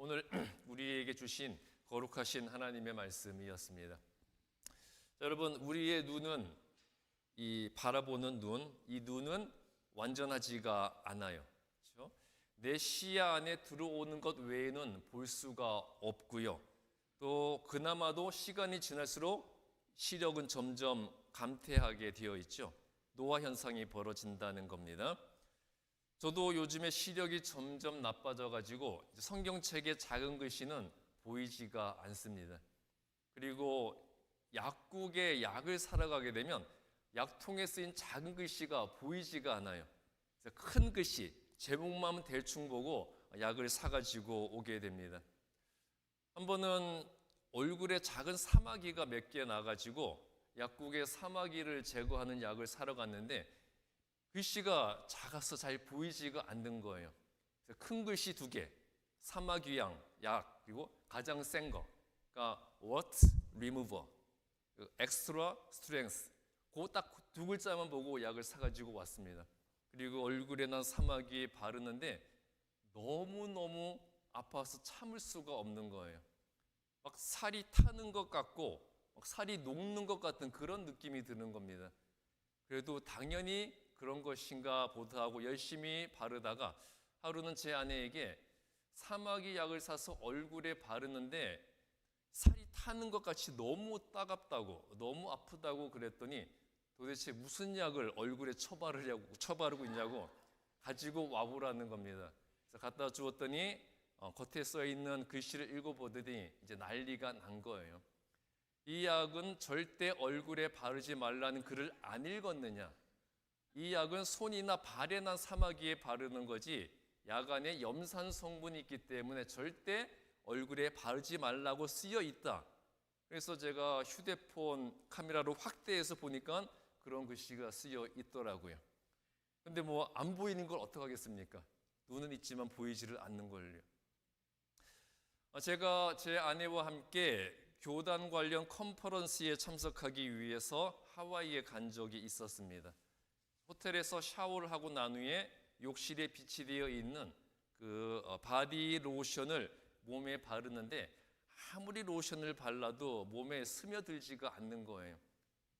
오늘 우리에게 주신 거룩하신 하나님의 말씀이었습니다. 자, 여러분, 우리의 눈은 이 바라보는 이 눈은 완전하지가 않아요. 그렇죠? 내 시야 안에 들어오는 것 외에는 볼 수가 없고요. 또 그나마도 시간이 지날수록 시력은 점점 감퇴하게 되어 있죠. 노화 현상이 벌어진다는 겁니다. 저도 요즘에 시력이 점점 나빠져가지고 성경책의 작은 글씨는 보이지가 않습니다. 그리고 약국에 약을 사러 가게 되면 약통에 쓰인 작은 글씨가 보이지가 않아요. 그래서 큰 글씨, 제목만 대충 보고 약을 사가지고 오게 됩니다. 한 번은 얼굴에 작은 사마귀가 몇 개 나가지고 약국에 사마귀를 제거하는 약을 사러 갔는데 글씨가 작아서 잘 보이지가 않는 거예요. 그래서 큰 글씨 2개, 사마귀양, 약, 그리고 가장 센 거, 그러니까 what remover, extra strength, 그 딱 2글자만 보고 약을 사가지고 왔습니다. 그리고 얼굴에 난 사마귀에 바르는데 너무너무 아파서 참을 수가 없는 거예요. 막 살이 타는 것 같고 막 살이 녹는 것 같은 그런 느낌이 드는 겁니다. 그래도 당연히 그런 것인가 보다 하고 열심히 바르다가 하루는 제 아내에게 사마귀 약을 사서 얼굴에 바르는데 살이 타는 것 같이 너무 따갑다고 너무 아프다고 그랬더니 도대체 무슨 약을 얼굴에 쳐바르고 있냐고 가지고 와보라는 겁니다. 그래서 갖다 주었더니 겉에 써 있는 글씨를 읽어보더니 이제 난리가 난 거예요. 이 약은 절대 얼굴에 바르지 말라는 글을 안 읽었느냐? 이 약은 손이나 발에 난 사마귀에 바르는 거지 약 안에 염산 성분이 있기 때문에 절대 얼굴에 바르지 말라고 쓰여 있다. 그래서 제가 휴대폰 카메라로 확대해서 보니까 그런 글씨가 쓰여 있더라고요. 근데 뭐 안 보이는 걸 어떡하겠습니까? 눈은 있지만 보이지를 않는 걸요. 제가 제 아내와 함께 교단 관련 컨퍼런스에 참석하기 위해서 하와이에 간 적이 있었습니다. 호텔에서 샤워를 하고 난 후에 욕실에 비치되어 있는 그 바디 로션을 몸에 바르는데 아무리 로션을 발라도 몸에 스며들지가 않는 거예요.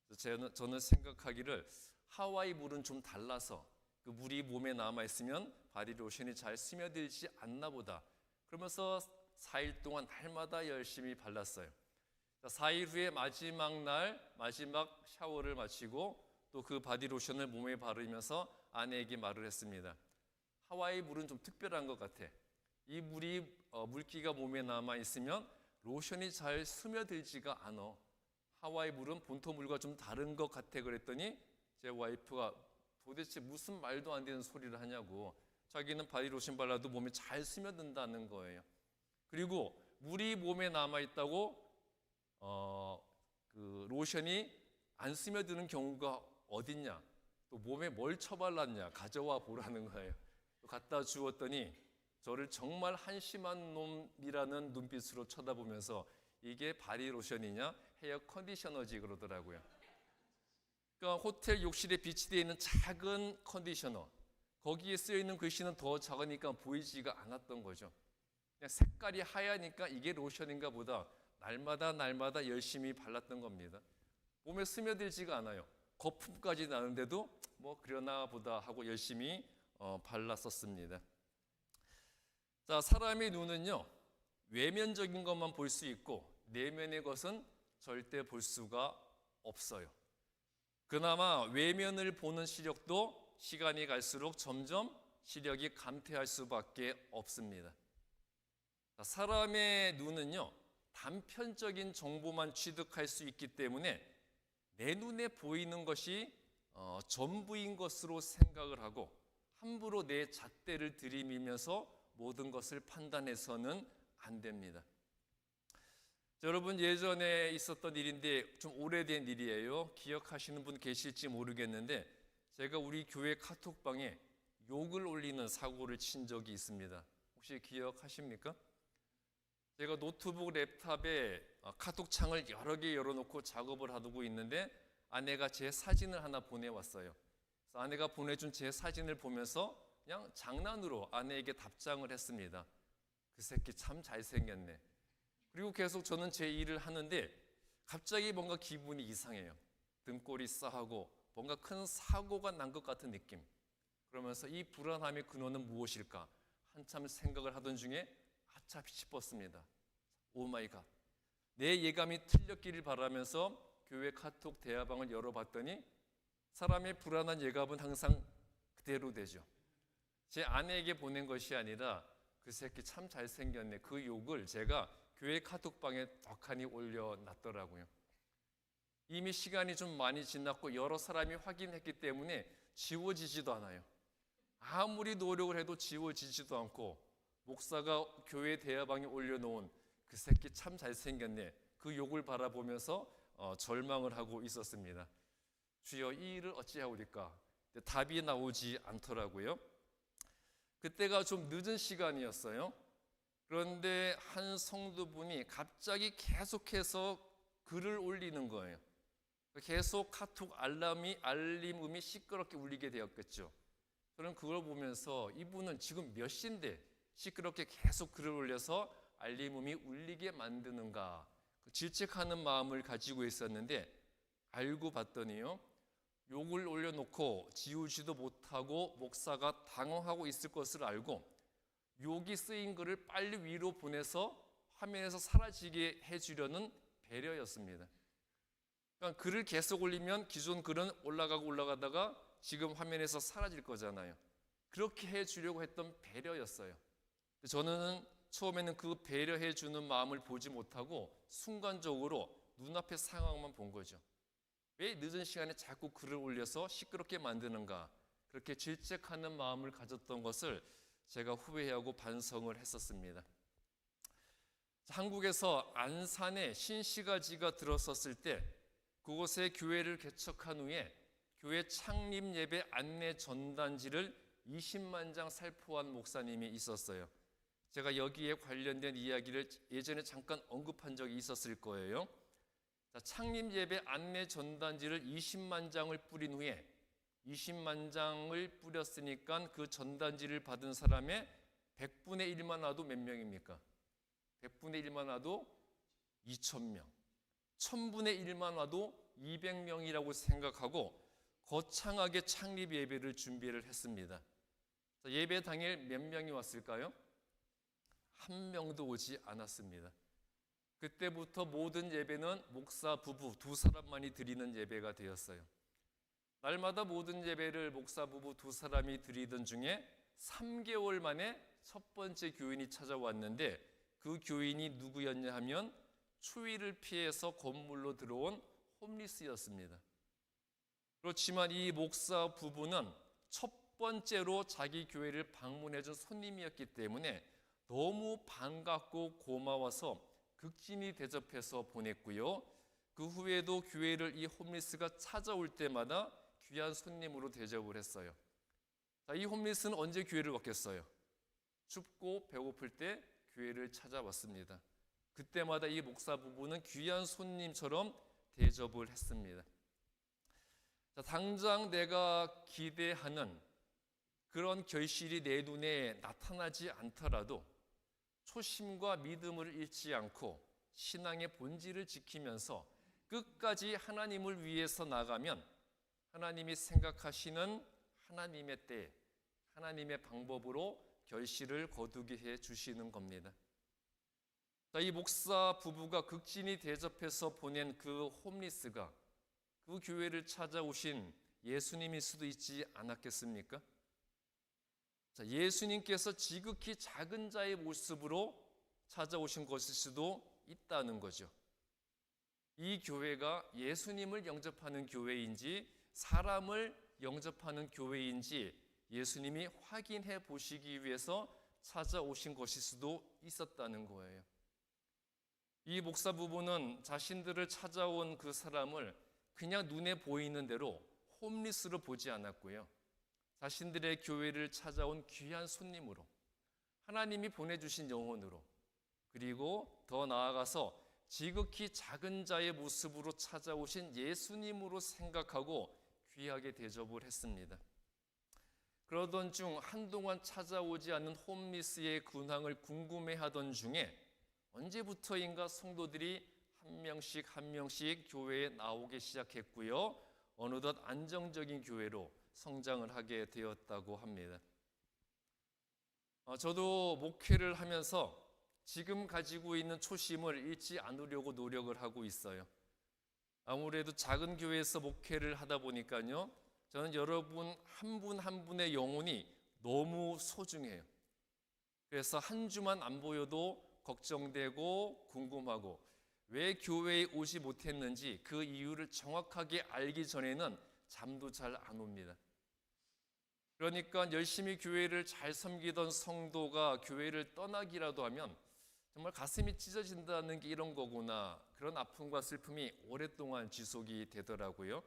그래서 저는 생각하기를 하와이 물은 좀 달라서 그 물이 몸에 남아있으면 바디 로션이 잘 스며들지 않나 보다. 그러면서 4일 동안 날마다 열심히 발랐어요. 4일 후에 마지막 날 마지막 샤워를 마치고 또 그 바디로션을 몸에 바르면서 아내에게 말을 했습니다. 하와이 물은 좀 특별한 것 같아. 이 물기가 몸에 남아있으면 로션이 잘 스며들지가 않아. 하와이 물은 본토 물과 좀 다른 것 같아. 그랬더니 제 와이프가 도대체 무슨 말도 안 되는 소리를 하냐고. 자기는 바디로션 발라도 몸에 잘 스며든다는 거예요. 그리고 물이 몸에 남아있다고 그 로션이 안 스며드는 경우가 어딨냐? 또 몸에 뭘 처발랐냐? 가져와 보라는 거예요. 갖다 주었더니 저를 정말 한심한 놈이라는 눈빛으로 쳐다보면서 이게 바디 로션이냐? 헤어 컨디셔너지 그러더라고요. 그러니까 호텔 욕실에 비치되어 있는 작은 컨디셔너, 거기에 쓰여있는 글씨는 더 작으니까 보이지가 않았던 거죠. 그냥 색깔이 하얘니까 이게 로션인가 보다 날마다 열심히 발랐던 겁니다. 몸에 스며들지가 않아요. 거품까지 나는데도 뭐 그러나 보다 하고 열심히 발랐었습니다. 자, 사람의 눈은요, 외면적인 것만 볼 수 있고 내면의 것은 절대 볼 수가 없어요. 그나마 외면을 보는 시력도 시간이 갈수록 점점 시력이 감퇴할 수밖에 없습니다. 자, 사람의 눈은요, 단편적인 정보만 취득할 수 있기 때문에 내 눈에 보이는 것이 전부인 것으로 생각을 하고 함부로 내 잣대를 들이밀면서 모든 것을 판단해서는 안 됩니다. 자, 여러분, 예전에 있었던 일인데 좀 오래된 일이에요. 기억하시는 분 계실지 모르겠는데 제가 우리 교회 카톡방에 욕을 올리는 사고를 친 적이 있습니다. 혹시 기억하십니까? 제가 노트북 랩탑에 카톡창을 여러 개 열어놓고 작업을 하고 있는데 아내가 제 사진을 하나 보내왔어요. 그래서 아내가 보내준 제 사진을 보면서 그냥 장난으로 아내에게 답장을 했습니다. 그 새끼 참 잘생겼네. 그리고 계속 저는 제 일을 하는데 갑자기 뭔가 기분이 이상해요. 등골이 싸하고 뭔가 큰 사고가 난 것 같은 느낌. 그러면서 이 불안함의 근원은 무엇일까? 한참 생각을 하던 중에 아차 싶었습니다. 오 마이 갓. 내 예감이 틀렸기를 바라면서 교회 카톡 대화방을 열어봤더니 사람의 불안한 예감은 항상 그대로 되죠. 제 아내에게 보낸 것이 아니라 그 새끼 참 잘생겼네. 그 욕을 제가 교회 카톡방에 떡하니 올려놨더라고요. 이미 시간이 좀 많이 지났고 여러 사람이 확인했기 때문에 지워지지도 않아요. 아무리 노력을 해도 지워지지도 않고 목사가 교회 대화방에 올려놓은 그 새끼 참 잘생겼네. 그 욕을 바라보면서 절망을 하고 있었습니다. 주여 이 일을 어찌하오리까? 답이 나오지 않더라고요. 그때가 좀 늦은 시간이었어요. 그런데 한 성도분이 갑자기 계속해서 글을 올리는 거예요. 계속 카톡 알림음이 시끄럽게 울리게 되었겠죠. 저는 그걸 보면서 이분은 지금 몇 시인데 시끄럽게 계속 글을 올려서 알림음이 울리게 만드는가 질책하는 마음을 가지고 있었는데 알고 봤더니요. 욕을 올려놓고 지우지도 못하고 목사가 당황하고 있을 것을 알고 욕이 쓰인 글을 빨리 위로 보내서 화면에서 사라지게 해주려는 배려였습니다. 그러니까 글을 계속 올리면 기존 글은 올라가다가 지금 화면에서 사라질 거잖아요. 그렇게 해주려고 했던 배려였어요. 저는 처음에는 그 배려해주는 마음을 보지 못하고 순간적으로 눈앞의 상황만 본 거죠. 왜 늦은 시간에 자꾸 글을 올려서 시끄럽게 만드는가 그렇게 질책하는 마음을 가졌던 것을 제가 후회하고 반성을 했었습니다. 한국에서 안산에 신시가지가 들어섰을 때 그곳에 교회를 개척한 후에 교회 창립 예배 안내 전단지를 20만 장 살포한 목사님이 있었어요. 제가 여기에 관련된 이야기를 예전에 잠깐 언급한 적이 있었을 거예요. 창립 예배 안내 전단지를 20만 장을 뿌린 후에 20만 장을 뿌렸으니까 그 전단지를 받은 사람의 100분의 1만 와도 몇 명입니까? 100분의 1만 와도 2,000명. 1000분의 1만 와도 200명이라고 생각하고 거창하게 창립 예배를 준비를 했습니다. 예배 당일 몇 명이 왔을까요? 한 명도 오지 않았습니다. 그때부터 모든 예배는 목사 부부 두 사람만이 드리는 예배가 되었어요. 날마다 모든 예배를 목사 부부 두 사람이 드리던 중에 3개월 만에 첫 번째 교인이 찾아왔는데 그 교인이 누구였냐 하면 추위를 피해서 건물로 들어온 홈리스였습니다. 그렇지만 이 목사 부부는 첫 번째로 자기 교회를 방문해준 손님이었기 때문에 너무 반갑고 고마워서 극진히 대접해서 보냈고요. 그 후에도 교회를 이 홈리스가 찾아올 때마다 귀한 손님으로 대접을 했어요. 이 홈리스는 언제 교회를 왔겠어요? 춥고 배고플 때 교회를 찾아왔습니다. 그때마다 이 목사 부부는 귀한 손님처럼 대접을 했습니다. 당장 내가 기대하는 그런 결실이 내 눈에 나타나지 않더라도 초심과 믿음을 잃지 않고 신앙의 본질을 지키면서 끝까지 하나님을 위해서 나가면 하나님이 생각하시는 하나님의 때, 하나님의 방법으로 결실을 거두게 해 주시는 겁니다. 이 목사 부부가 극진히 대접해서 보낸 그 홈리스가 그 교회를 찾아오신 예수님일 수도 있지 않았겠습니까? 예수님께서 지극히 작은 자의 모습으로 찾아오신 것일 수도 있다는 거죠. 이 교회가 예수님을 영접하는 교회인지 사람을 영접하는 교회인지 예수님이 확인해 보시기 위해서 찾아오신 것일 수도 있었다는 거예요. 이 목사 부부는 자신들을 찾아온 그 사람을 그냥 눈에 보이는 대로 홈리스로 보지 않았고요. 자신들의 교회를 찾아온 귀한 손님으로, 하나님이 보내주신 영혼으로, 그리고 더 나아가서 지극히 작은 자의 모습으로 찾아오신 예수님으로 생각하고 귀하게 대접을 했습니다. 그러던 중 한동안 찾아오지 않는 홈리스의 근황을 궁금해하던 중에 언제부터인가 성도들이 한 명씩 한 명씩 교회에 나오기 시작했고요. 어느덧 안정적인 교회로 성장을 하게 되었다고 합니다. 저도 목회를 하면서 지금 가지고 있는 초심을 잃지 않으려고 노력을 하고 있어요. 아무래도 작은 교회에서 목회를 하다 보니까요. 저는 여러분 한 분 한 분의 영혼이 너무 소중해요. 그래서 한 주만 안 보여도 걱정되고 궁금하고 왜 교회에 오지 못했는지 그 이유를 정확하게 알기 전에는 잠도 잘 안 옵니다. 그러니까 열심히 교회를 잘 섬기던 성도가 교회를 떠나기라도 하면 정말 가슴이 찢어진다는 게 이런 거구나. 그런 아픔과 슬픔이 오랫동안 지속이 되더라고요.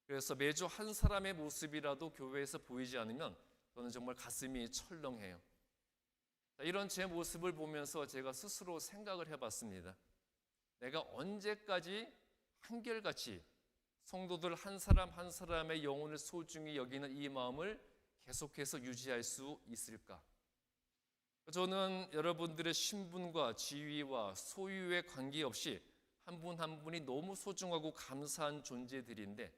그래서 매주 한 사람의 모습이라도 교회에서 보이지 않으면 저는 정말 가슴이 철렁해요. 이런 제 모습을 보면서 제가 스스로 생각을 해봤습니다. 내가 언제까지 한결같이 성도들 한 사람 한 사람의 영혼을 소중히 여기는 이 마음을 계속해서 유지할 수 있을까? 저는 여러분들의 신분과 지위와 소유에 관계없이 한 분 한 분이 너무 소중하고 감사한 존재들인데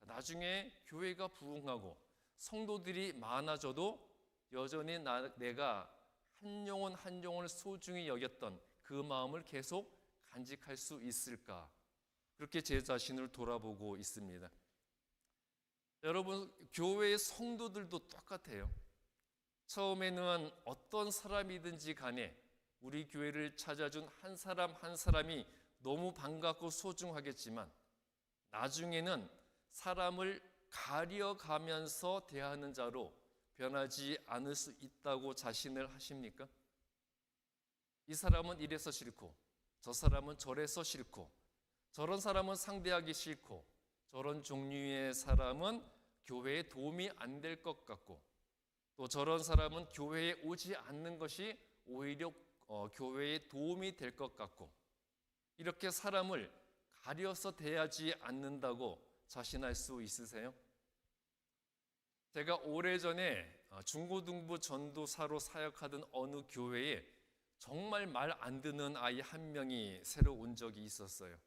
나중에 교회가 부흥하고 성도들이 많아져도 여전히 내가 한 영혼 한 영혼을 소중히 여겼던 그 마음을 계속 간직할 수 있을까? 그렇게 제 자신을 돌아보고 있습니다. 여러분, 교회의 성도들도 똑같아요. 처음에는 어떤 사람이든지 간에 우리 교회를 찾아준 한 사람 한 사람이 너무 반갑고 소중하겠지만 나중에는 사람을 가려가면서 대하는 자로 변하지 않을 수 있다고 자신을 하십니까? 이 사람은 이래서 싫고 저 사람은 저래서 싫고 저런 사람은 상대하기 싫고 저런 종류의 사람은 교회에 도움이 안 될 것 같고 또 저런 사람은 교회에 오지 않는 것이 오히려 교회에 도움이 될 것 같고 이렇게 사람을 가려서 대하지 않는다고 자신할 수 있으세요? 제가 오래전에 중고등부 전도사로 사역하던 어느 교회에 정말 말 안 듣는 아이 한 명이 새로 온 적이 있었어요.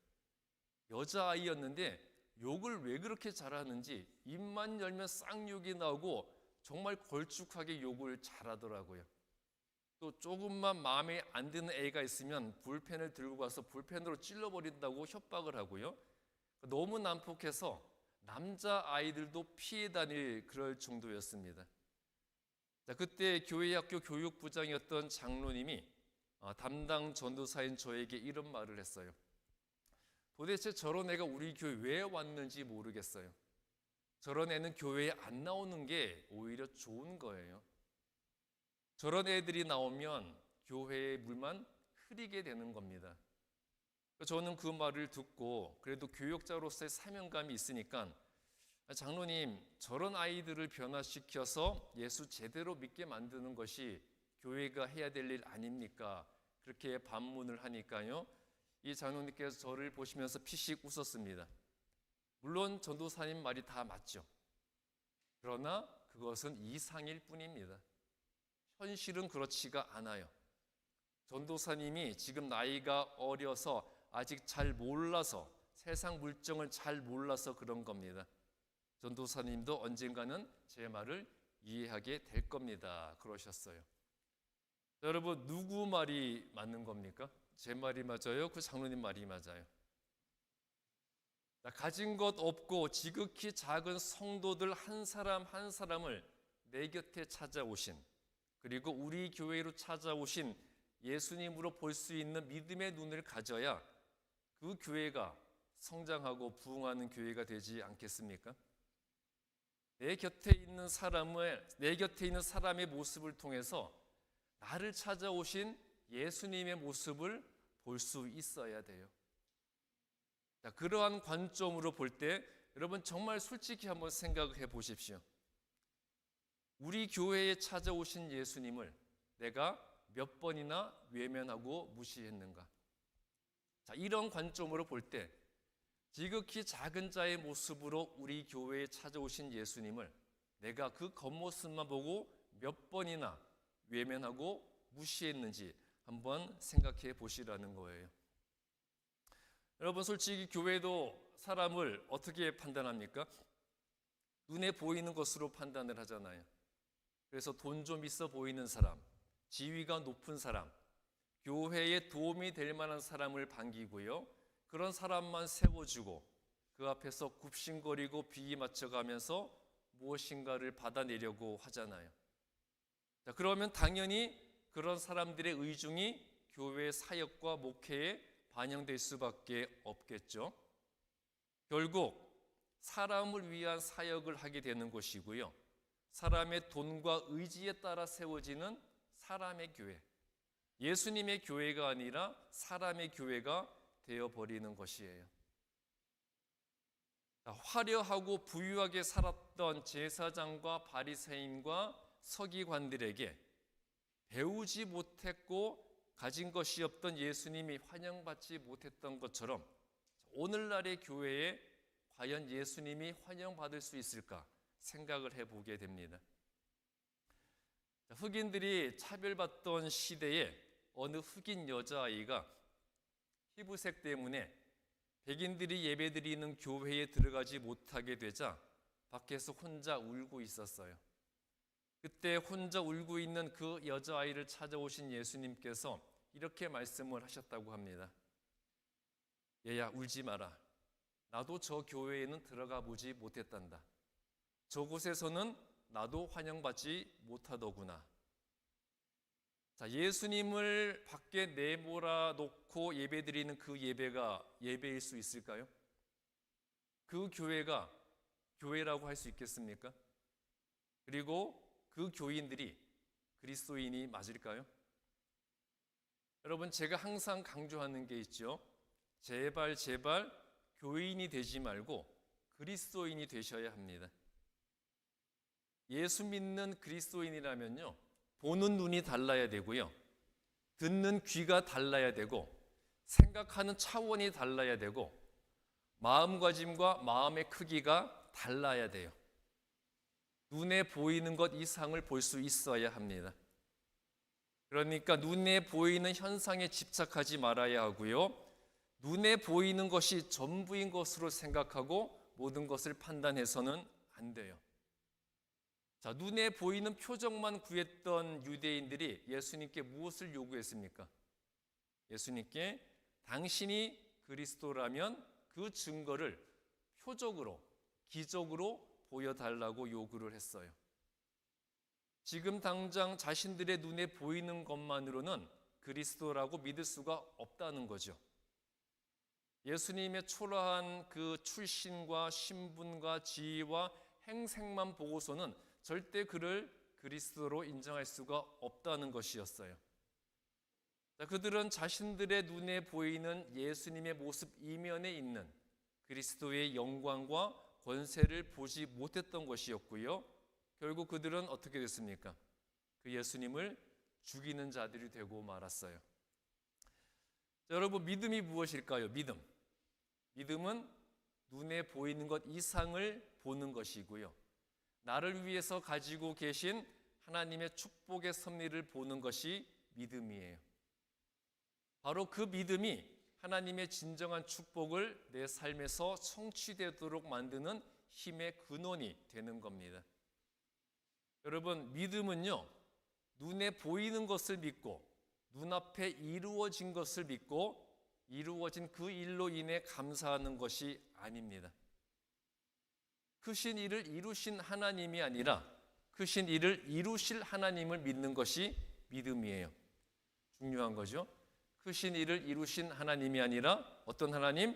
여자아이였는데 욕을 왜 그렇게 잘하는지 입만 열면 쌍욕이 나오고 정말 걸쭉하게 욕을 잘하더라고요. 또 조금만 마음에 안 드는 애가 있으면 볼펜을 들고 가서 볼펜으로 찔러버린다고 협박을 하고요. 너무 난폭해서 남자아이들도 피해 다닐 그럴 정도였습니다. 그때 교회학교 교육부장이었던 장로님이 담당 전도사인 저에게 이런 말을 했어요. 도대체 저런 애가 우리 교회 왜 왔는지 모르겠어요. 저런 애는 교회에 안 나오는 게 오히려 좋은 거예요. 저런 애들이 나오면 교회의 물만 흐리게 되는 겁니다. 저는 그 말을 듣고 그래도 교육자로서의 사명감이 있으니까 장로님, 저런 아이들을 변화시켜서 예수 제대로 믿게 만드는 것이 교회가 해야 될 일 아닙니까? 그렇게 반문을 하니까요. 이 장로님께서 저를 보시면서 피식 웃었습니다. 물론 전도사님 말이 다 맞죠. 그러나 그것은 이상일 뿐입니다. 현실은 그렇지가 않아요. 전도사님이 지금 나이가 어려서 아직 잘 몰라서 세상 물정을 잘 몰라서 그런 겁니다. 전도사님도 언젠가는 제 말을 이해하게 될 겁니다. 그러셨어요. 여러분, 누구 말이 맞는 겁니까? 제 말이 맞아요? 그 장로님 말이 맞아요? 가진 것 없고 지극히 작은 성도들 한 사람 한 사람을 내 곁에 찾아오신 그리고 우리 교회로 찾아오신 예수님으로 볼 수 있는 믿음의 눈을 가져야 그 교회가 성장하고 부흥하는 교회가 되지 않겠습니까? 내 곁에 있는 사람의 모습을 통해서 나를 찾아오신 예수님의 모습을 볼 수 있어야 돼요. 그러한 관점으로 볼 때 여러분 정말 솔직히 한번 생각해 보십시오. 우리 교회에 찾아오신 예수님을 내가 몇 번이나 외면하고 무시했는가? 이런 관점으로 볼 때 지극히 작은 자의 모습으로 우리 교회에 찾아오신 예수님을 내가 그 겉모습만 보고 몇 번이나 외면하고 무시했는지 한번 생각해 보시라는 거예요. 여러분, 솔직히 교회도 사람을 어떻게 판단합니까? 눈에 보이는 것으로 판단을 하잖아요. 그래서 돈 좀 있어 보이는 사람, 지위가 높은 사람, 교회에 도움이 될 만한 사람을 반기고요. 그런 사람만 세워주고 그 앞에서 굽신거리고 비위 맞춰가면서 무엇인가를 받아내려고 하잖아요. 자, 그러면 당연히 그런 사람들의 의중이 교회 사역과 목회에 반영될 수밖에 없겠죠. 결국 사람을 위한 사역을 하게 되는 것이고요. 사람의 돈과 의지에 따라 세워지는 사람의 교회, 예수님의 교회가 아니라 사람의 교회가 되어버리는 것이에요. 화려하고 부유하게 살았던 제사장과 바리새인과 서기관들에게 배우지 못했고 가진 것이 없던 예수님이 환영받지 못했던 것처럼 오늘날의 교회에 과연 예수님이 환영받을 수 있을까 생각을 해보게 됩니다. 흑인들이 차별받던 시대에 어느 흑인 여자아이가 피부색 때문에 백인들이 예배드리는 교회에 들어가지 못하게 되자 밖에서 혼자 울고 있었어요. 그때 혼자 울고 있는 그 여자아이를 찾아오신 예수님께서 이렇게 말씀을 하셨다고 합니다. 얘야, 울지 마라. 나도 저 교회에는 들어가 보지 못했단다. 저곳에서는 나도 환영받지 못하더구나. 자, 예수님을 밖에 내몰아 놓고 예배드리는 그 예배가 예배일 수 있을까요? 그 교회가 교회라고 할 수 있겠습니까? 그리고 그 교인들이 그리스도인이 맞을까요? 여러분, 제가 항상 강조하는 게 있죠. 제발 교인이 되지 말고 그리스도인이 되셔야 합니다. 예수 믿는 그리스도인이라면요, 보는 눈이 달라야 되고요, 듣는 귀가 달라야 되고, 생각하는 차원이 달라야 되고, 마음가짐과 마음의 크기가 달라야 돼요. 눈에 보이는 것 이상을 볼 수 있어야 합니다. 그러니까 눈에 보이는 현상에 집착하지 말아야 하고요, 눈에 보이는 것이 전부인 것으로 생각하고 모든 것을 판단해서는 안 돼요. 자, 눈에 보이는 표적만 구했던 유대인들이 예수님께 무엇을 요구했습니까? 예수님께 당신이 그리스도라면 그 증거를 표적으로, 기적으로 보여달라고 요구를 했어요. 지금 당장 자신들의 눈에 보이는 것만으로는 그리스도라고 믿을 수가 없다는 거죠. 예수님의 초라한 그 출신과 신분과 지위와 행색만 보고서는 절대 그를 그리스도로 인정할 수가 없다는 것이었어요. 그들은 자신들의 눈에 보이는 예수님의 모습 이면에 있는 그리스도의 영광과 권세를 보지 못했던 것이었고요. 결국 그들은 어떻게 됐습니까? 그 예수님을 죽이는 자들이 되고 말았어요. 자, 여러분, 믿음이 무엇일까요? 믿음은 눈에 보이는 것 이상을 보는 것이고요, 나를 위해서 가지고 계신 하나님의 축복의 섭리를 보는 것이 믿음이에요. 바로 그 믿음이 하나님의 진정한 축복을 내 삶에서 성취되도록 만드는 힘의 근원이 되는 겁니다. 여러분, 믿음은요, 눈에 보이는 것을 믿고 눈앞에 이루어진 것을 믿고 이루어진 그 일로 인해 감사하는 것이 아닙니다. 크신 일을 이루신 하나님이 아니라 크신 일을 이루실 하나님을 믿는 것이 믿음이에요. 중요한 거죠. 크신 일을 이루신 하나님이 아니라 어떤 하나님?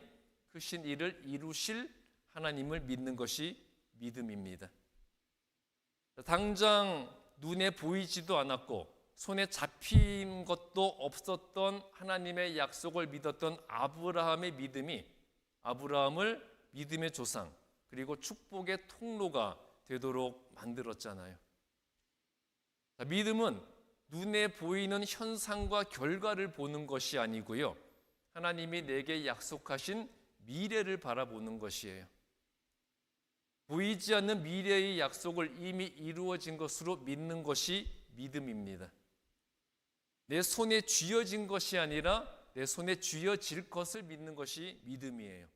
크신 일을 이루실 하나님을 믿는 것이 믿음입니다. 당장 눈에 보이지도 않았고 손에 잡힌 것도 없었던 하나님의 약속을 믿었던 아브라함의 믿음이 아브라함을 믿음의 조상 그리고 축복의 통로가 되도록 만들었잖아요. 믿음은 눈에 보이는 현상과 결과를 보는 것이 아니고요, 하나님이 내게 약속하신 미래를 바라보는 것이에요. 보이지 않는 미래의 약속을 이미 이루어진 것으로 믿는 것이 믿음입니다. 내 손에 쥐어진 것이 아니라 내 손에 쥐어질 것을 믿는 것이 믿음이에요.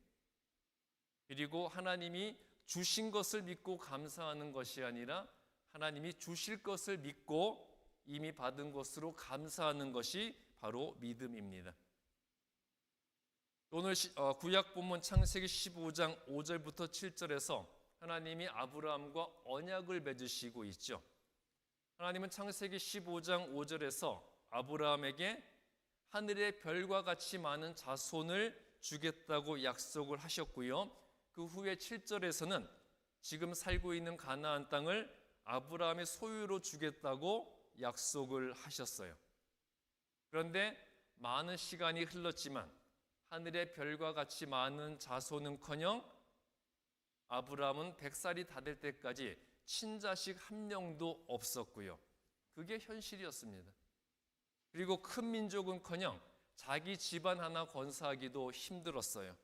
그리고 하나님이 주신 것을 믿고 감사하는 것이 아니라 하나님이 주실 것을 믿고 이미 받은 것으로 감사하는 것이 바로 믿음입니다. 오늘 구약 본문 창세기 15장 5절부터 7절에서 하나님이 아브라함과 언약을 맺으시고 있죠. 하나님은 창세기 15장 5절에서 아브라함에게 하늘의 별과 같이 많은 자손을 주겠다고 약속을 하셨고요. 그 후에 7절에서는 지금 살고 있는 가나안 땅을 아브라함의 소유로 주겠다고 약속을 하셨어요. 그런데 많은 시간이 흘렀지만 하늘의 별과 같이 많은 자손은커녕 아브라함은 100살이 다 될 때까지 친자식 한 명도 없었고요. 그게 현실이었습니다. 그리고 큰 민족은커녕 자기 집안 하나 건사하기도 힘들었어요.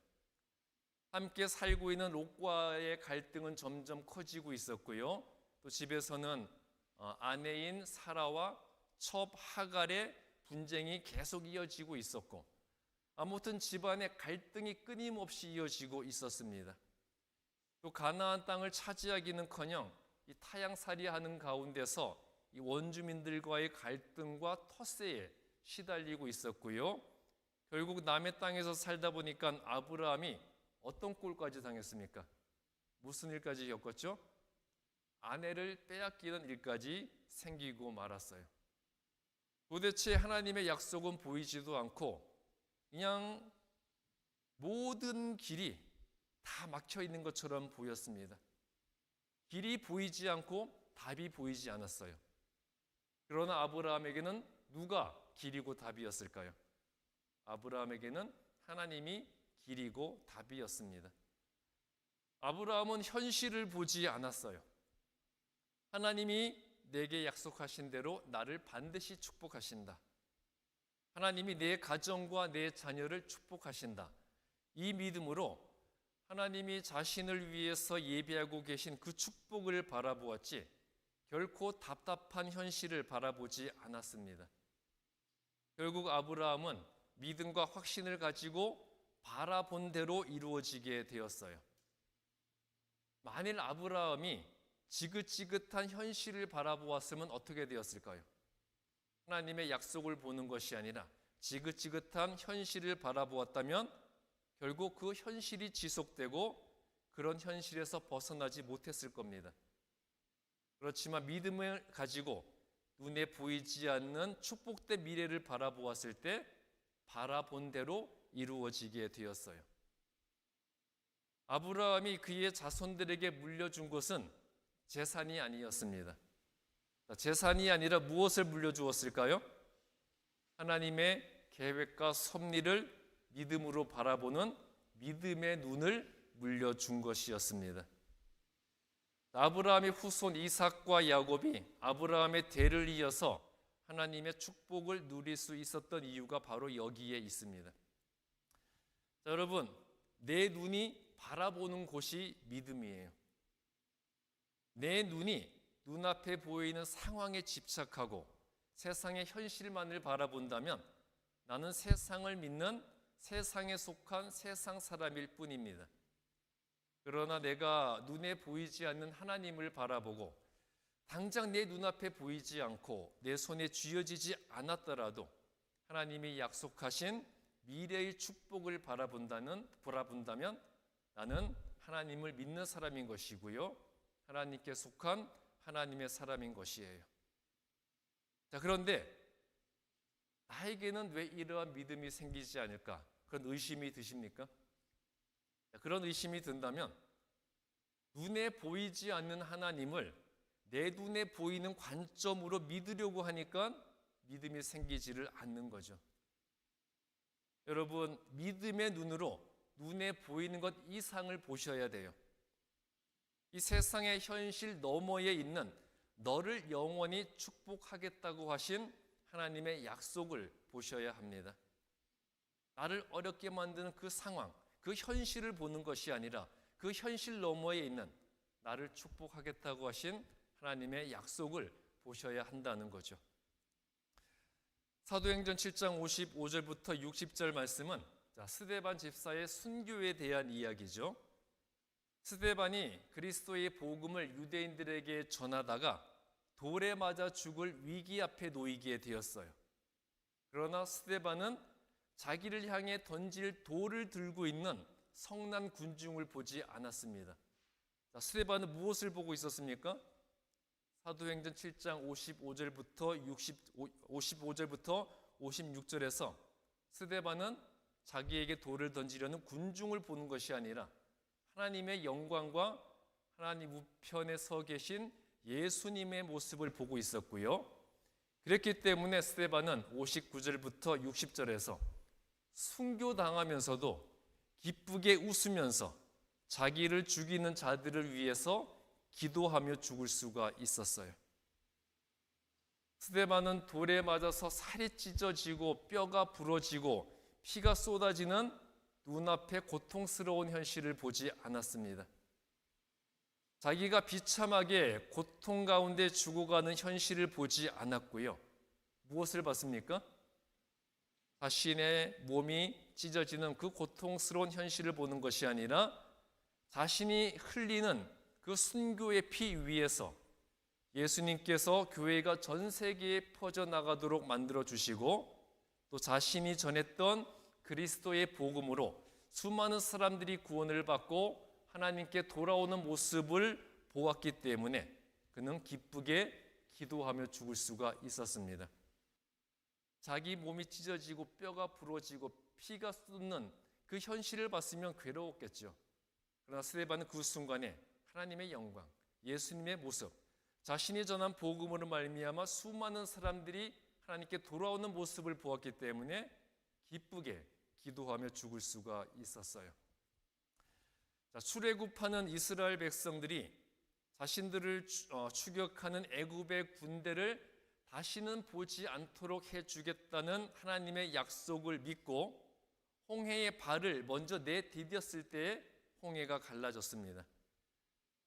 함께 살고 있는 롯과의 갈등은 점점 커지고 있었고요. 또 집에서는 아내인 사라와 첩 하갈의 분쟁이 계속 이어지고 있었고, 아무튼 집안의 갈등이 끊임없이 이어지고 있었습니다. 또 가나안 땅을 차지하기는커녕 이 타향살이하는 가운데서 이 원주민들과의 갈등과 텃세에 시달리고 있었고요. 결국 남의 땅에서 살다 보니까 아브라함이 어떤 꼴까지 당했습니까? 무슨 일까지 겪었죠? 아내를 빼앗기는 일까지 생기고 말았어요. 도대체 하나님의 약속은 보이지도 않고 그냥 모든 길이 다 막혀 있는 것처럼 보였습니다. 길이 보이지 않고 답이 보이지 않았어요. 그러나 아브라함에게는 누가 길이고 답이었을까요? 아브라함에게는 하나님이 길이고 답이었습니다. 아브라함은 현실을 보지 않았어요. 하나님이 내게 약속하신 대로 나를 반드시 축복하신다. 하나님이 내 가정과 내 자녀를 축복하신다. 이 믿음으로 하나님이 자신을 위해서 예비하고 계신 그 축복을 바라보았지 결코 답답한 현실을 바라보지 않았습니다. 결국 아브라함은 믿음과 확신을 가지고 바라본 대로 이루어지게 되었어요. 만일 아브라함이 지긋지긋한 현실을 바라보았으면 어떻게 되었을까요? 하나님의 약속을 보는 것이 아니라 지긋지긋한 현실을 바라보았다면 결국 그 현실이 지속되고 그런 현실에서 벗어나지 못했을 겁니다. 그렇지만 믿음을 가지고 눈에 보이지 않는 축복된 미래를 바라보았을 때 바라본 대로 이루어지게 되었어요. 아브라함이 그의 자손들에게 물려준 것은 재산이 아니었습니다. 재산이 아니라 무엇을 물려주었을까요? 하나님의 계획과 섭리를 믿음으로 바라보는 믿음의 눈을 물려준 것이었습니다. 아브라함의 후손 이삭과 야곱이 아브라함의 대를 이어서 하나님의 축복을 누릴 수 있었던 이유가 바로 여기에 있습니다. 자, 여러분, 내 눈이 바라보는 곳이 믿음이에요. 내 눈이 눈앞에 보이는 상황에 집착하고 세상의 현실만을 바라본다면 나는 세상을 믿는 세상에 속한 세상 사람일 뿐입니다. 그러나 내가 눈에 보이지 않는 하나님을 바라보고 당장 내 눈앞에 보이지 않고 내 손에 쥐어지지 않았더라도 하나님이 약속하신 미래의 축복을 바라본다면 나는 하나님을 믿는 사람인 것이고요. 하나님께 속한 하나님의 사람인 것이에요. 자, 그런데 나에게는 왜 이러한 믿음이 생기지 않을까? 그런 의심이 드십니까? 그런 의심이 든다면 눈에 보이지 않는 하나님을 내 눈에 보이는 관점으로 믿으려고 하니까 믿음이 생기지를 않는 거죠. 여러분, 믿음의 눈으로 눈에 보이는 것 이상을 보셔야 돼요. 이 세상의 현실 너머에 있는 너를 영원히 축복하겠다고 하신 하나님의 약속을 보셔야 합니다. 나를 어렵게 만드는 그 상황, 그 현실을 보는 것이 아니라 그 현실 너머에 있는 나를 축복하겠다고 하신 하나님의 약속을 보셔야 한다는 거죠. 사도행전 7장 55절부터 60절 말씀은 스데반 집사의 순교에 대한 이야기죠. 스데반이 그리스도의 복음을 유대인들에게 전하다가 돌에 맞아 죽을 위기 앞에 놓이게 되었어요. 그러나 스데반은 자기를 향해 던질 돌을 들고 있는 성난 군중을 보지 않았습니다. 스데반은 무엇을 보고 있었습니까? 사도행전 7장 55절부터 56절에서 스데반은 자기에게 돌을 던지려는 군중을 보는 것이 아니라 하나님의 영광과 하나님 우편에 서 계신 예수님의 모습을 보고 있었고요. 그렇기 때문에 스데반은 59절부터 60절에서 순교당하면서도 기쁘게 웃으면서 자기를 죽이는 자들을 위해서 기도하며 죽을 수가 있었어요. 스데반은 돌에 맞아서 살이 찢어지고 뼈가 부러지고 피가 쏟아지는 눈앞에 고통스러운 현실을 보지 않았습니다. 자기가 비참하게 고통 가운데 죽어가는 현실을 보지 않았고요. 무엇을 봤습니까? 자신의 몸이 찢어지는 그 고통스러운 현실을 보는 것이 아니라 자신이 흘리는 그 순교의 피 위에서 예수님께서 교회가 전 세계에 퍼져나가도록 만들어주시고 또 자신이 전했던 그리스도의 복음으로 수많은 사람들이 구원을 받고 하나님께 돌아오는 모습을 보았기 때문에 그는 기쁘게 기도하며 죽을 수가 있었습니다. 자기 몸이 찢어지고 뼈가 부러지고 피가 쏟는 그 현실을 봤으면 괴로웠겠죠. 그러나 스데반은 그 순간에 하나님의 영광, 예수님의 모습, 자신이 전한 복음으로 말미암아 수많은 사람들이 하나님께 돌아오는 모습을 보았기 때문에 기쁘게 기도하며 죽을 수가 있었어요. 출애굽하는 이스라엘 백성들이 자신들을 추격하는 애굽의 군대를 다시는 보지 않도록 해주겠다는 하나님의 약속을 믿고 홍해의 발을 먼저 내디뎠을 때 홍해가 갈라졌습니다.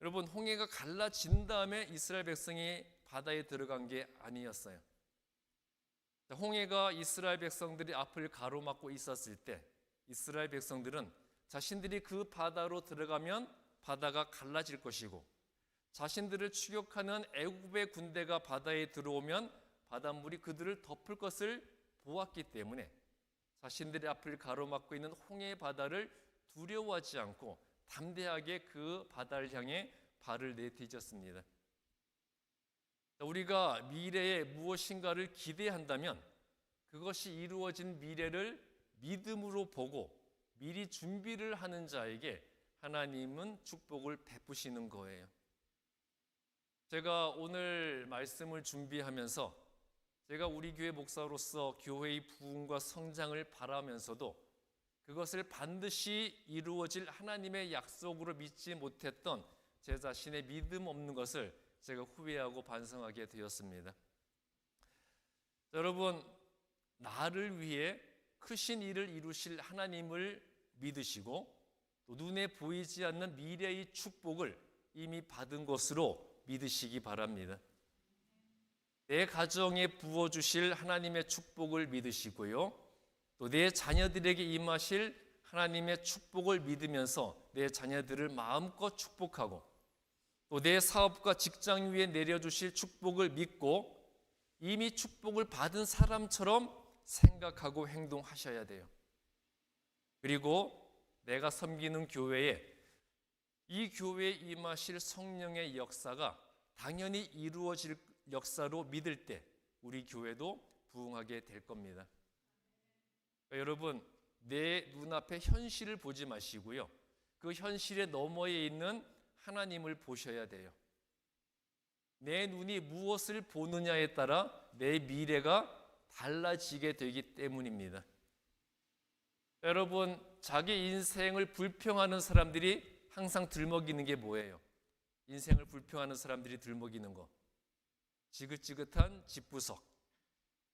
여러분, 홍해가 갈라진 다음에 이스라엘 백성이 바다에 들어간 게 아니었어요. 홍해가 이스라엘 백성들이 앞을 가로막고 있었을 때 이스라엘 백성들은 자신들이 그 바다로 들어가면 바다가 갈라질 것이고 자신들을 추격하는 애굽의 군대가 바다에 들어오면 바닷물이 그들을 덮을 것을 보았기 때문에 자신들의 앞을 가로막고 있는 홍해 바다를 두려워하지 않고 담대하게 그 바다를 향해 발을 내디뎠습니다. 우리가 미래에 무엇인가를 기대한다면 그것이 이루어진 미래를 믿음으로 보고 미리 준비를 하는 자에게 하나님은 축복을 베푸시는 거예요. 제가 오늘 말씀을 준비하면서 제가 우리 교회 목사로서 교회의 부흥과 성장을 바라면서도 그것을 반드시 이루어질 하나님의 약속으로 믿지 못했던 제 자신의 믿음 없는 것을 제가 후회하고 반성하게 되었습니다. 여러분, 나를 위해 크신 일을 이루실 하나님을 믿으시고 또 눈에 보이지 않는 미래의 축복을 이미 받은 것으로 믿으시기 바랍니다. 내 가정에 부어주실 하나님의 축복을 믿으시고요. 또 내 자녀들에게 임하실 하나님의 축복을 믿으면서 내 자녀들을 마음껏 축복하고 또 내 사업과 직장 위에 내려주실 축복을 믿고 이미 축복을 받은 사람처럼 생각하고 행동하셔야 돼요. 그리고 내가 섬기는 교회에 이 교회에 임하실 성령의 역사가 당연히 이루어질 역사로 믿을 때 우리 교회도 부흥하게 될 겁니다. 여러분, 내 눈앞의 현실을 보지 마시고요. 그 현실의 너머에 있는 하나님을 보셔야 돼요. 내 눈이 무엇을 보느냐에 따라 내 미래가 달라지게 되기 때문입니다. 여러분, 자기 인생을 불평하는 사람들이 항상 들먹이는 게 뭐예요? 인생을 불평하는 사람들이 들먹이는 거. 지긋지긋한 집구석,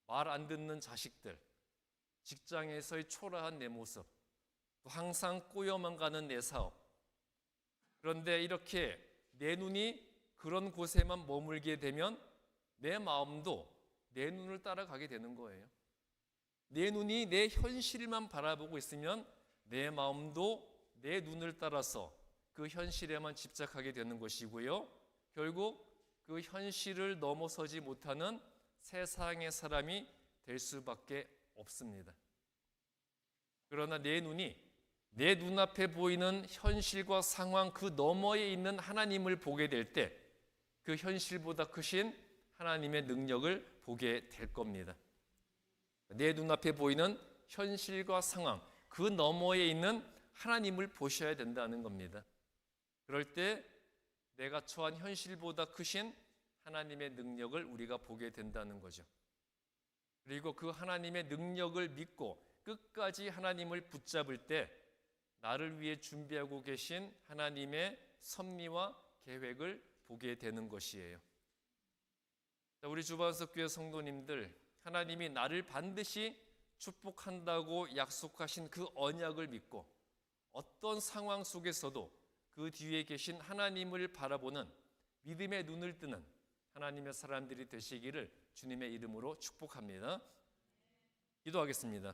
말 안 듣는 자식들, 직장에서의 초라한 내 모습, 또 항상 꼬여만 가는 내 사업. 그런데 이렇게 내 눈이 그런 곳에만 머물게 되면 내 마음도 내 눈을 따라가게 되는 거예요. 내 눈이 내 현실만 바라보고 있으면 내 마음도 내 눈을 따라서 그 현실에만 집착하게 되는 것이고요. 결국 그 현실을 넘어서지 못하는 세상의 사람이 될 수밖에 없습니다. 그러나 내 눈이 내 눈앞에 보이는 현실과 상황 그 너머에 있는 하나님을 보게 될 때 그 현실보다 크신 하나님의 능력을 보게 될 겁니다. 내 눈앞에 보이는 현실과 상황 그 너머에 있는 하나님을 보셔야 된다는 겁니다. 그럴 때 내가 처한 현실보다 크신 하나님의 능력을 우리가 보게 된다는 거죠. 그리고 그 하나님의 능력을 믿고 끝까지 하나님을 붙잡을 때 나를 위해 준비하고 계신 하나님의 섭리와 계획을 보게 되는 것이에요. 우리 주반석교회 성도님들, 하나님이 나를 반드시 축복한다고 약속하신 그 언약을 믿고 어떤 상황 속에서도 그 뒤에 계신 하나님을 바라보는 믿음의 눈을 뜨는 하나님의 사람들이 되시기를 주님의 이름으로 축복합니다. 기도하겠습니다.